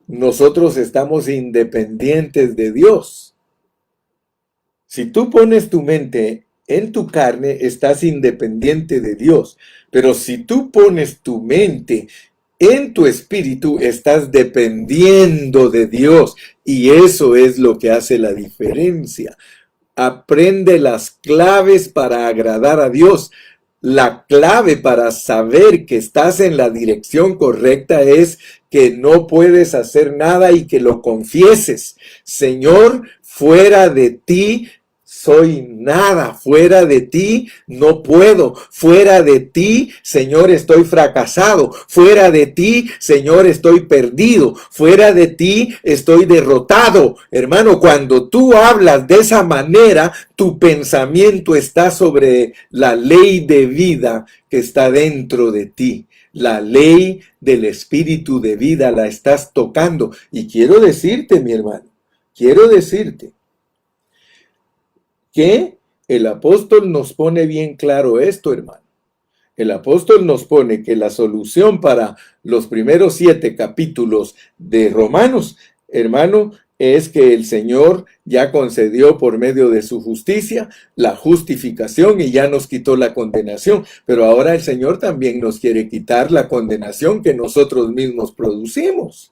nosotros estamos independientes de Dios. Si tú pones tu mente en tu carne, estás independiente de Dios. Pero si tú pones tu mente en tu espíritu, estás dependiendo de Dios. Y eso es lo que hace la diferencia. Aprende las claves para agradar a Dios. La clave para saber que estás en la dirección correcta es que no puedes hacer nada y que lo confieses. Señor, fuera de ti soy nada, fuera de ti no puedo, fuera de ti, Señor, estoy fracasado, fuera de ti, Señor, estoy perdido, fuera de ti estoy derrotado. Hermano, cuando tú hablas de esa manera, tu pensamiento está sobre la ley de vida que está dentro de ti. La ley del espíritu de vida la estás tocando. Y quiero decirte, mi hermano, quiero decirte que el apóstol nos pone bien claro esto, hermano. El apóstol nos pone que la solución para los primeros 7 capítulos de Romanos, hermano, es que el Señor ya concedió por medio de su justicia la justificación y ya nos quitó la condenación. Pero ahora el Señor también nos quiere quitar la condenación que nosotros mismos producimos.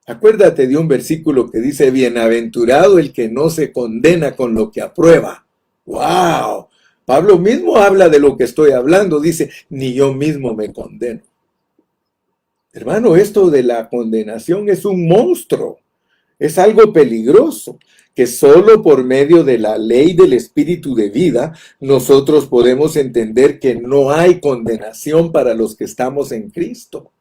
Acuérdate de un versículo que dice, bienaventurado el que no se condena con lo que aprueba. ¡Wow! Pablo mismo habla de lo que estoy hablando, dice, ni yo mismo me condeno. Hermano, esto de la condenación es un monstruo, es algo peligroso, que solo por medio de la ley del espíritu de vida nosotros podemos entender que no hay condenación para los que estamos en Cristo.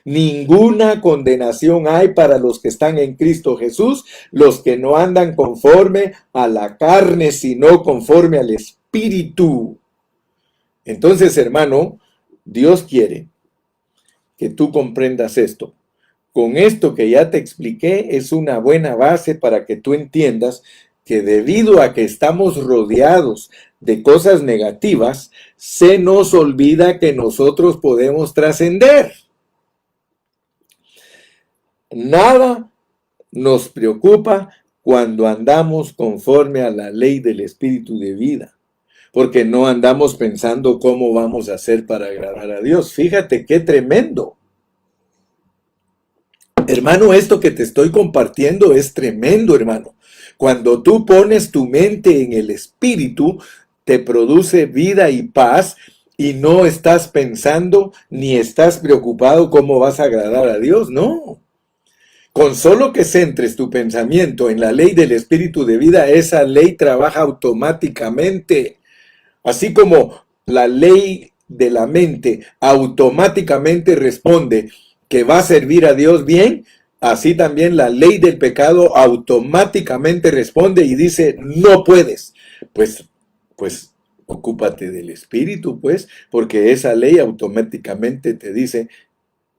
Ninguna condenación hay para los que están en Cristo Jesús, los que no andan conforme a la carne, sino conforme al Espíritu. Entonces, hermano, Dios quiere que tú comprendas esto. Con esto que ya te expliqué, es una buena base para que tú entiendas que debido a que estamos rodeados de cosas negativas, se nos olvida que nosotros podemos trascender. Nada nos preocupa cuando andamos conforme a la ley del espíritu de vida, porque no andamos pensando cómo vamos a hacer para agradar a Dios. Fíjate qué tremendo. Hermano, esto que te estoy compartiendo es tremendo, hermano. Cuando tú pones tu mente en el espíritu, te produce vida y paz y no estás pensando ni estás preocupado cómo vas a agradar a Dios, no. Con solo que centres tu pensamiento en la ley del espíritu de vida, esa ley trabaja automáticamente. Así como la ley de la mente automáticamente responde que va a servir a Dios bien, así también la ley del pecado automáticamente responde y dice, no puedes. Pues, ocúpate del espíritu, pues, porque esa ley automáticamente te dice,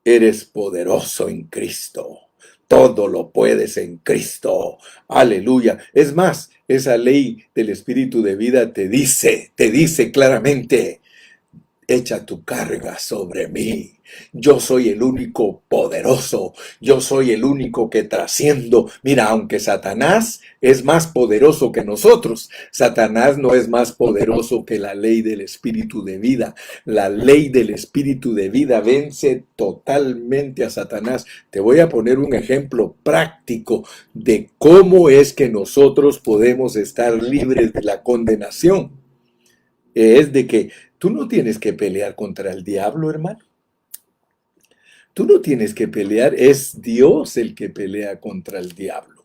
eres poderoso en Cristo. Todo lo puedes en Cristo. Aleluya. Es más, esa ley del espíritu de vida te dice claramente, echa tu carga sobre mí. Yo soy el único poderoso. Yo soy el único que trasciendo. Mira, aunque Satanás es más poderoso que nosotros, Satanás no es más poderoso que la ley del espíritu de vida. La ley del espíritu de vida vence totalmente a Satanás. Te voy a poner un ejemplo práctico de cómo es que nosotros podemos estar libres de la condenación. Es de que tú no tienes que pelear contra el diablo, hermano. Tú no tienes que pelear, es Dios el que pelea contra el diablo.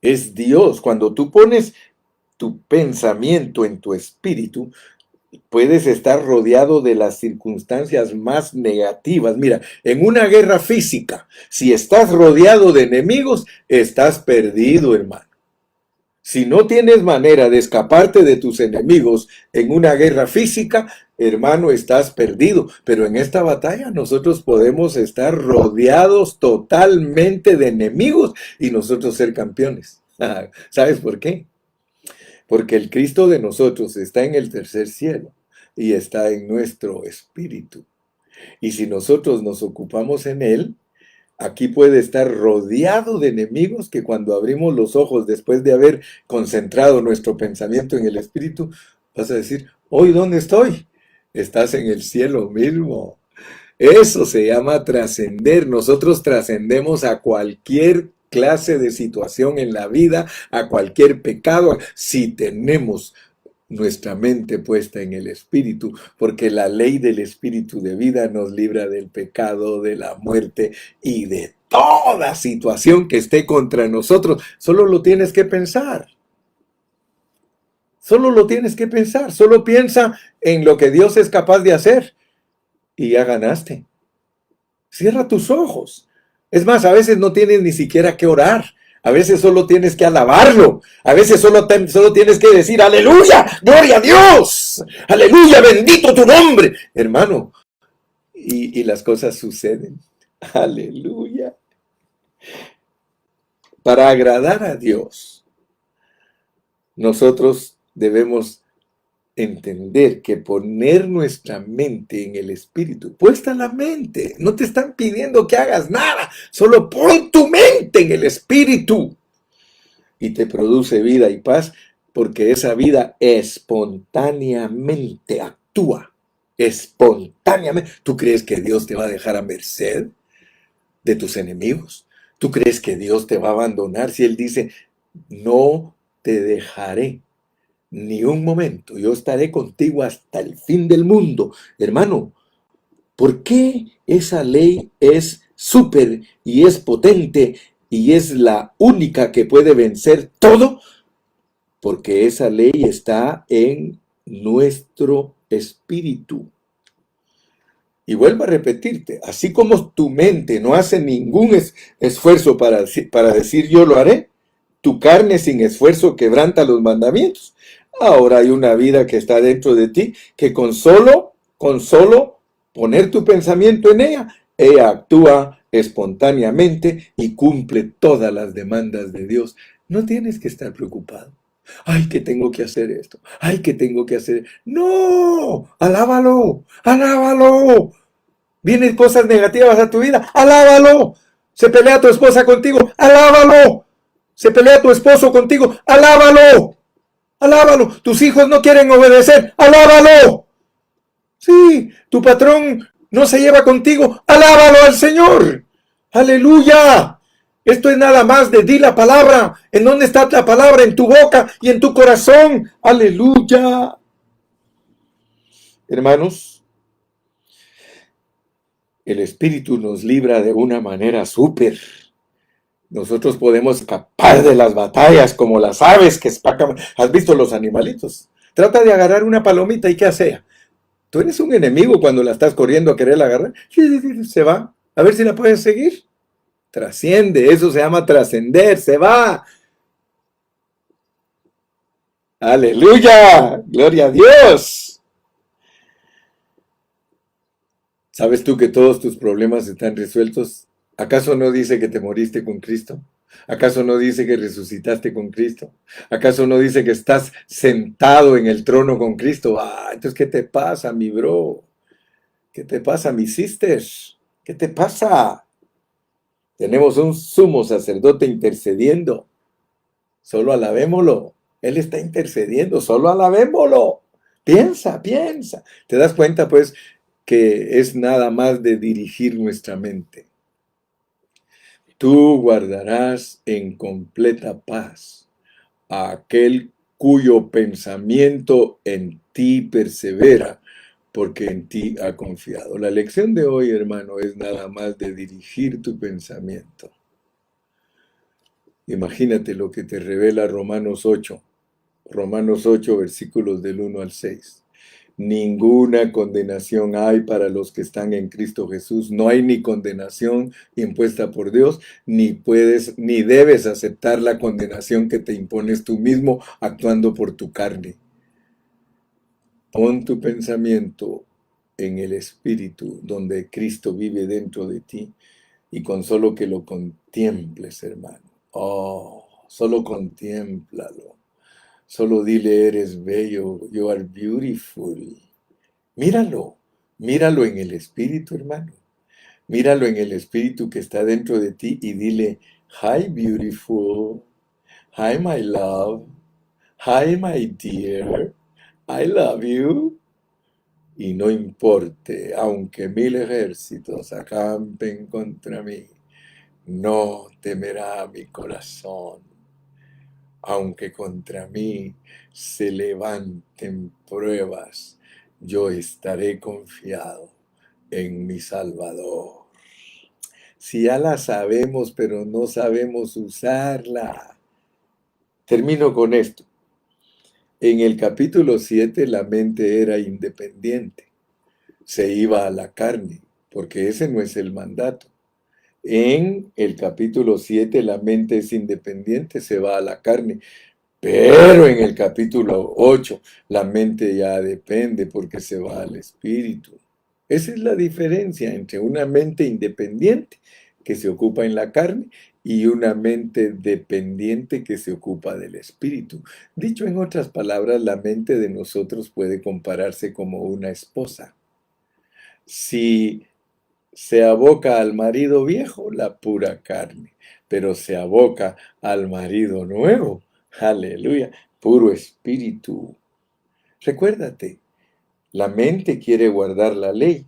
Es Dios. Cuando tú pones tu pensamiento en tu espíritu, puedes estar rodeado de las circunstancias más negativas. Mira, en una guerra física, si estás rodeado de enemigos, estás perdido, hermano. Si no tienes manera de escaparte de tus enemigos en una guerra física, hermano, estás perdido. Pero en esta batalla nosotros podemos estar rodeados totalmente de enemigos y nosotros ser campeones. ¿Sabes por qué? Porque el Cristo de nosotros está en el tercer cielo y está en nuestro espíritu. Y si nosotros nos ocupamos en él, aquí puede estar rodeado de enemigos que cuando abrimos los ojos después de haber concentrado nuestro pensamiento en el espíritu, vas a decir, ¿hoy dónde estoy? Estás en el cielo mismo. Eso se llama trascender. Nosotros trascendemos a cualquier clase de situación en la vida, a cualquier pecado, si tenemos nuestra mente puesta en el espíritu, porque la ley del espíritu de vida nos libra del pecado, de la muerte y de toda situación que esté contra nosotros. Solo lo tienes que pensar. Solo lo tienes que pensar. Solo piensa en lo que Dios es capaz de hacer y ya ganaste. Cierra tus ojos. Es más, a veces no tienes ni siquiera que orar. A veces solo tienes que alabarlo. A veces solo tienes que decir, aleluya, gloria a Dios. Aleluya, bendito tu nombre. Hermano, y las cosas suceden. Aleluya. Para agradar a Dios, nosotros debemos entender que poner nuestra mente en el Espíritu, puesta la mente, no te están pidiendo que hagas nada, solo pon tu mente en el Espíritu y te produce vida y paz, porque esa vida espontáneamente actúa, espontáneamente. ¿Tú crees que Dios te va a dejar a merced de tus enemigos? ¿Tú crees que Dios te va a abandonar si Él dice, no te dejaré ni un momento, yo estaré contigo hasta el fin del mundo? Hermano, ¿por qué esa ley es súper y es potente y es la única que puede vencer todo? Porque esa ley está en nuestro espíritu. Y vuelvo a repetirte, así como tu mente no hace ningún esfuerzo para decir yo lo haré, tu carne sin esfuerzo quebranta los mandamientos. Ahora hay una vida que está dentro de ti que con solo poner tu pensamiento en ella actúa espontáneamente y cumple todas las demandas de Dios. No tienes que estar preocupado. Ay, que tengo que hacer esto. Ay, que tengo que hacer. No, alábalo, alábalo. Vienen cosas negativas a tu vida, alábalo. Se pelea tu esposa contigo, alábalo. Se pelea tu esposo contigo, alábalo. Alábalo. Tus hijos no quieren obedecer, alábalo. Sí, tu patrón no se lleva contigo, alábalo al Señor. Aleluya. Esto es nada más de di la palabra. ¿En dónde está la palabra? En tu boca y en tu corazón. Aleluya. Hermanos, el Espíritu nos libra de una manera súper. Nosotros podemos escapar de las batallas como las aves que escapan. ¿Has visto los animalitos? Trata de agarrar una palomita y ¿qué hace? Tú eres un enemigo cuando la estás corriendo a quererla agarrar. Se va. A ver si la puedes seguir. Trasciende. Eso se llama trascender. Se va. Aleluya. Gloria a Dios. ¿Sabes tú que todos tus problemas están resueltos? ¿Acaso no dice que te moriste con Cristo? ¿Acaso no dice que resucitaste con Cristo? ¿Acaso no dice que estás sentado en el trono con Cristo? Entonces, ¿qué te pasa, mi bro? ¿Qué te pasa, mi sister? ¿Qué te pasa? Tenemos un sumo sacerdote intercediendo. Solo alabémoslo. Él está intercediendo. Solo alabémoslo. Piensa, piensa. ¿Te das cuenta, pues, que es nada más de dirigir nuestra mente? Tú guardarás en completa paz a aquel cuyo pensamiento en ti persevera, porque en ti ha confiado. La lección de hoy, hermano, es nada más de dirigir tu pensamiento. Imagínate lo que te revela Romanos 8. Romanos 8, versículos del 1 al 6. Ninguna condenación hay para los que están en Cristo Jesús. No hay ni condenación impuesta por Dios, ni puedes, ni debes aceptar la condenación que te impones tú mismo actuando por tu carne. Pon tu pensamiento en el Espíritu, donde Cristo vive dentro de ti, y con solo que lo contemples, hermano. Solo contémplalo. Solo dile, eres bello, you are beautiful. Míralo, míralo en el Espíritu, hermano. Míralo en el Espíritu que está dentro de ti y dile, hi, beautiful. Hi, my love. Hi, my dear. I love you. Y no importe, aunque 1000 ejércitos acampen contra mí, no temerá mi corazón. Aunque contra mí se levanten pruebas, yo estaré confiado en mi Salvador. Si ya la sabemos, pero no sabemos usarla. Termino con esto. En el capítulo 7 la mente era independiente, se iba a la carne, porque ese no es el mandato. En el capítulo 7 la mente es independiente, se va a la carne, pero en el capítulo 8 la mente ya depende porque se va al espíritu. Esa es la diferencia entre una mente independiente que se ocupa en la carne y una mente dependiente que se ocupa del espíritu. Dicho en otras palabras, la mente de nosotros puede compararse como una esposa. Si se aboca al marido viejo, la pura carne, pero se aboca al marido nuevo, aleluya, puro espíritu. Recuérdate, la mente quiere guardar la ley,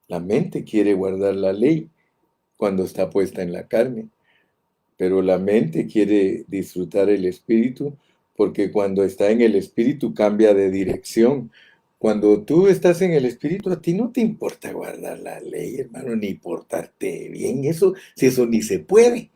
la mente quiere guardar la ley cuando está puesta en la carne, pero la mente quiere disfrutar el espíritu porque cuando está en el espíritu cambia de dirección. Cuando tú estás en el espíritu, a ti no te importa guardar la ley, hermano, ni portarte bien. Eso, si eso ni se puede.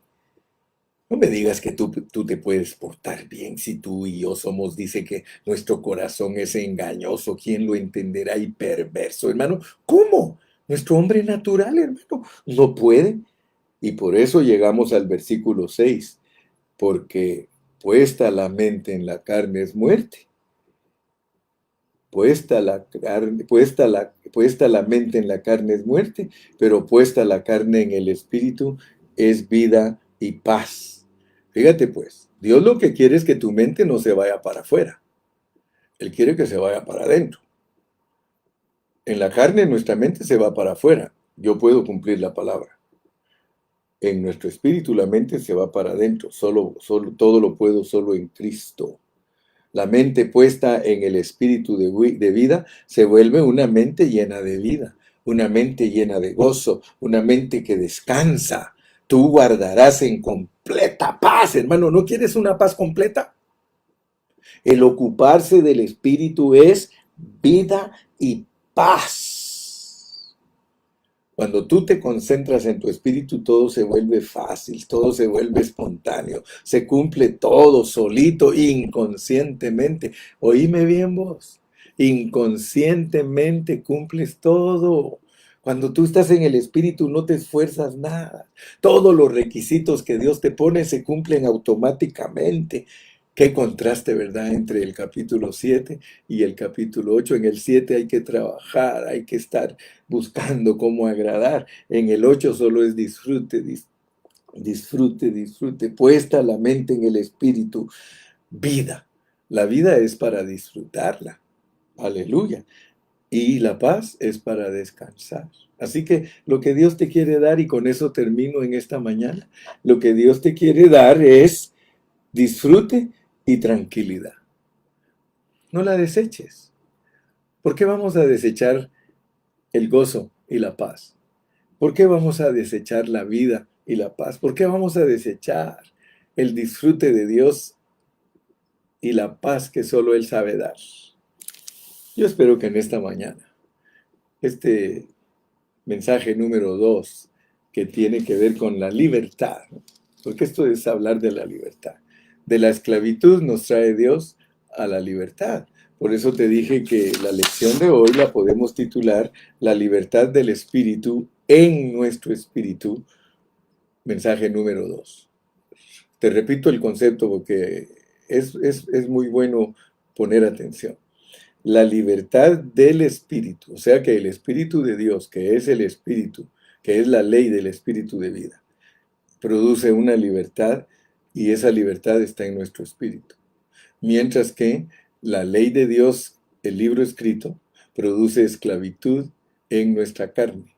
No me digas que tú te puedes portar bien si tú y yo somos, dice que nuestro corazón es engañoso, ¿quién lo entenderá? Y perverso, hermano. ¿Cómo? Nuestro hombre natural, hermano, no puede. Y por eso llegamos al versículo 6, porque puesta la mente en la carne es muerte, puesta la mente en la carne es muerte, pero puesta la carne en el espíritu es vida y paz. Fíjate pues, Dios lo que quiere es que tu mente no se vaya para afuera, Él quiere que se vaya para adentro. En la carne nuestra mente se va para afuera, yo puedo cumplir la palabra. En nuestro espíritu la mente se va para adentro, todo lo puedo solo en Cristo. La mente puesta en el espíritu de vida se vuelve una mente llena de vida, una mente llena de gozo, una mente que descansa. Tú guardarás en completa paz, hermano. ¿No quieres una paz completa? El ocuparse del espíritu es vida y paz. Cuando tú te concentras en tu espíritu, todo se vuelve fácil, todo se vuelve espontáneo, se cumple todo solito, inconscientemente. Oíme bien vos, inconscientemente cumples todo. Cuando tú estás en el espíritu no te esfuerzas nada. Todos los requisitos que Dios te pone se cumplen automáticamente. Qué contraste, ¿verdad?, entre el capítulo 7 y el capítulo 8. En el 7 hay que trabajar, hay que estar buscando cómo agradar. En el 8 solo es disfrute, disfrute, disfrute. Puesta la mente en el espíritu, vida. La vida es para disfrutarla. Aleluya. Y la paz es para descansar. Así que lo que Dios te quiere dar, y con eso termino en esta mañana, lo que Dios te quiere dar es disfrute y tranquilidad. No la deseches. ¿Por qué vamos a desechar el gozo y la paz? ¿Por qué vamos a desechar la vida y la paz? ¿Por qué vamos a desechar el disfrute de Dios y la paz que solo Él sabe dar? Yo espero que en esta mañana, este mensaje número 2, que tiene que ver con la libertad, ¿no? Porque esto es hablar de la libertad. De la esclavitud nos trae Dios a la libertad. Por eso te dije que la lección de hoy la podemos titular La libertad del espíritu en nuestro espíritu, mensaje número 2. Te repito el concepto porque es muy bueno poner atención. La libertad del espíritu, o sea que el espíritu de Dios, que es el espíritu, que es la ley del espíritu de vida, produce una libertad y esa libertad está en nuestro espíritu. Mientras que la ley de Dios, el libro escrito, produce esclavitud en nuestra carne.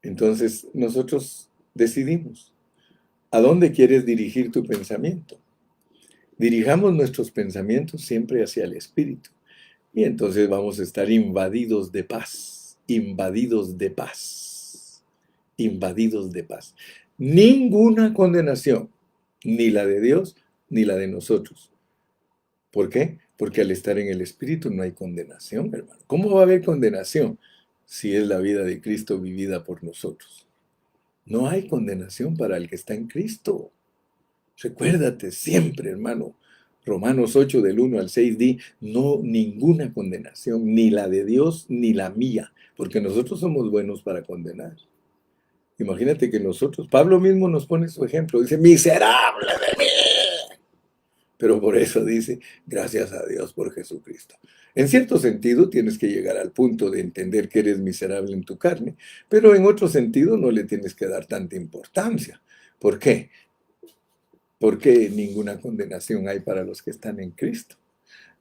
Entonces nosotros decidimos a dónde quieres dirigir tu pensamiento. Dirijamos nuestros pensamientos siempre hacia el espíritu. Y entonces vamos a estar invadidos de paz, invadidos de paz, invadidos de paz. Ninguna condenación, ni la de Dios, ni la de nosotros. ¿Por qué? Porque al estar en el Espíritu no hay condenación, hermano. ¿Cómo va a haber condenación si es la vida de Cristo vivida por nosotros? No hay condenación para el que está en Cristo. Recuérdate siempre, hermano, Romanos 8 del 1 al 6 di, no ninguna condenación, ni la de Dios ni la mía, porque nosotros somos buenos para condenar. Imagínate que nosotros, Pablo mismo nos pone su ejemplo, dice, miserable de mí. Pero por eso dice, gracias a Dios por Jesucristo. En cierto sentido, tienes que llegar al punto de entender que eres miserable en tu carne, pero en otro sentido no le tienes que dar tanta importancia. ¿Por qué? Porque ninguna condenación hay para los que están en Cristo.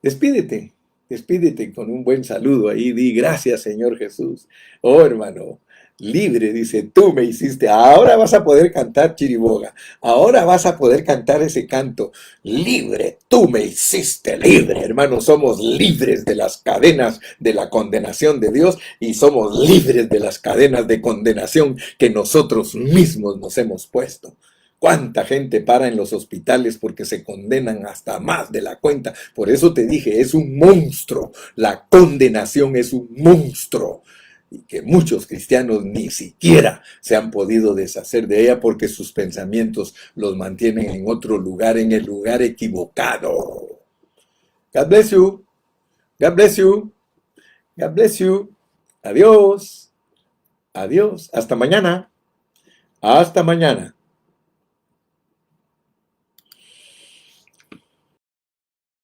Despídete, despídete con un buen saludo ahí, di gracias Señor Jesús. Oh hermano, libre, dice, tú me hiciste, ahora vas a poder cantar chiriboga, ahora vas a poder cantar ese canto, libre, tú me hiciste libre, hermano, somos libres de las cadenas de la condenación de Dios y somos libres de las cadenas de condenación que nosotros mismos nos hemos puesto. ¿Cuánta gente para en los hospitales porque se condenan hasta más de la cuenta? Por eso te dije, es un monstruo. La condenación es un monstruo. Y que muchos cristianos ni siquiera se han podido deshacer de ella porque sus pensamientos los mantienen en otro lugar, en el lugar equivocado. God bless you. God bless you. God bless you. Adiós. Adiós. Hasta mañana. Hasta mañana.